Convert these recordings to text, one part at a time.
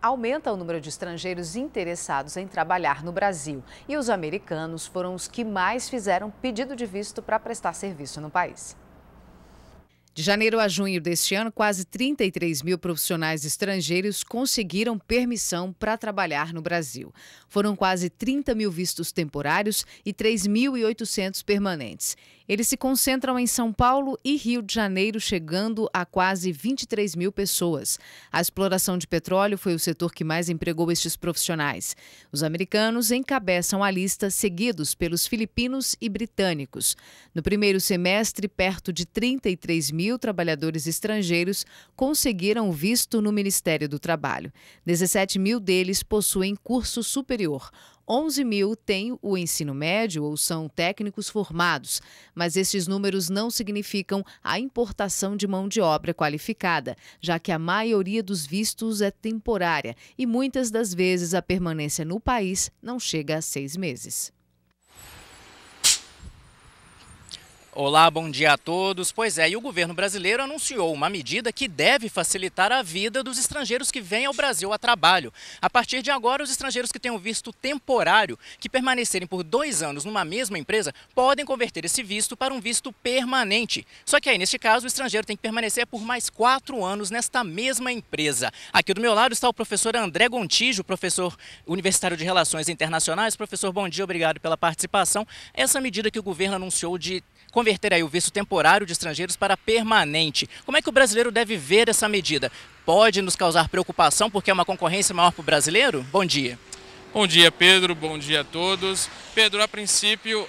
Aumenta o número de estrangeiros interessados em trabalhar no Brasil e os americanos foram os que mais fizeram pedido de visto para prestar serviço no país. De janeiro a junho deste ano, quase 33 mil profissionais estrangeiros conseguiram permissão para trabalhar no Brasil. Foram quase 30 mil vistos temporários e 3.800 permanentes. Eles se concentram em São Paulo e Rio de Janeiro, chegando a quase 23 mil pessoas. A exploração de petróleo foi o setor que mais empregou estes profissionais. Os americanos encabeçam a lista, seguidos pelos filipinos e britânicos. No primeiro semestre, perto de 33 mil trabalhadores estrangeiros conseguiram visto no Ministério do Trabalho. 17 mil deles possuem curso superior. 11 mil têm o ensino médio ou são técnicos formados, mas estes números não significam a importação de mão de obra qualificada, já que a maioria dos vistos é temporária e muitas das vezes a permanência no país não chega a 6 meses. Olá, bom dia a todos. Pois é, e o governo brasileiro anunciou uma medida que deve facilitar a vida dos estrangeiros que vêm ao Brasil a trabalho. A partir de agora, os estrangeiros que tenham visto temporário, que permanecerem por 2 anos numa mesma empresa, podem converter esse visto para um visto permanente. Só que aí, neste caso, o estrangeiro tem que permanecer por mais 4 anos nesta mesma empresa. Aqui do meu lado está o professor André Gontijo, professor universitário de Relações Internacionais. Professor, bom dia, obrigado pela participação. Essa medida que o governo anunciou de converter aí o visto temporário de estrangeiros para permanente. Como é que o brasileiro deve ver essa medida? Pode nos causar preocupação porque é uma concorrência maior para o brasileiro? Bom dia. Bom dia, Pedro. Bom dia a todos. Pedro, a princípio,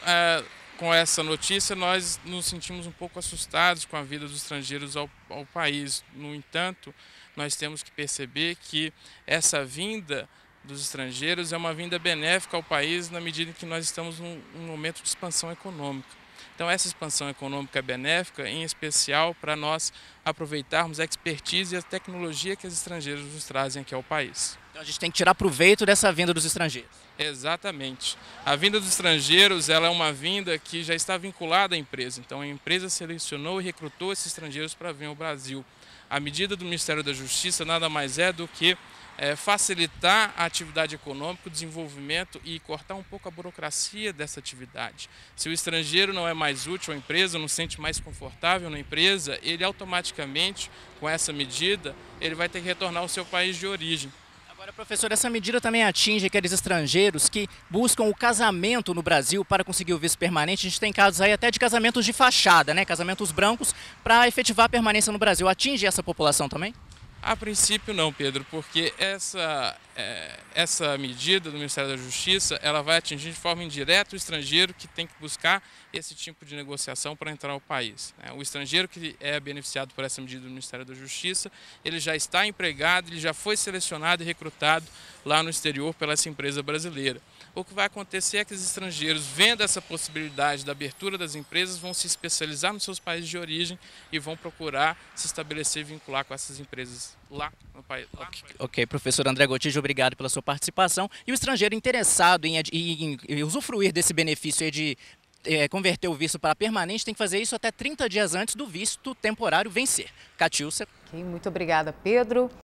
com essa notícia, nós nos sentimos um pouco assustados com a vinda dos estrangeiros ao país. No entanto, nós temos que perceber que essa vinda dos estrangeiros é uma vinda benéfica ao país na medida em que nós estamos num momento de expansão econômica. Então essa expansão econômica é benéfica, em especial para nós aproveitarmos a expertise e a tecnologia que os estrangeiros nos trazem aqui ao país. Então a gente tem que tirar proveito dessa vinda dos estrangeiros. Exatamente. A vinda dos estrangeiros ela é uma vinda que já está vinculada à empresa. Então a empresa selecionou e recrutou esses estrangeiros para vir ao Brasil. A medida do Ministério da Justiça nada mais é do que facilitar a atividade econômica, o desenvolvimento e cortar um pouco a burocracia dessa atividade. Se o estrangeiro não é mais útil à empresa, não se sente mais confortável na empresa, ele automaticamente, com essa medida, ele vai ter que retornar ao seu país de origem. Agora, professor, essa medida também atinge aqueles estrangeiros que buscam o casamento no Brasil para conseguir o visto permanente. A gente tem casos aí até de casamentos de fachada, né? Casamentos brancos para efetivar a permanência no Brasil. Atinge essa população também? A princípio não, Pedro, porque essa medida do Ministério da Justiça ela vai atingir de forma indireta o estrangeiro que tem que buscar esse tipo de negociação para entrar ao país. O estrangeiro que é beneficiado por essa medida do Ministério da Justiça, ele já está empregado, ele já foi selecionado e recrutado lá no exterior pela essa empresa brasileira. O que vai acontecer é que os estrangeiros, vendo essa possibilidade da abertura das empresas, vão se especializar nos seus países de origem e vão procurar se estabelecer e vincular com essas empresas lá no país. Ok, professor André Gontijo, obrigado pela sua participação. E o estrangeiro interessado em usufruir desse benefício aí de converter o visto para permanente tem que fazer isso até 30 dias antes do visto temporário vencer. Catiúcia. Ok, muito obrigada, Pedro.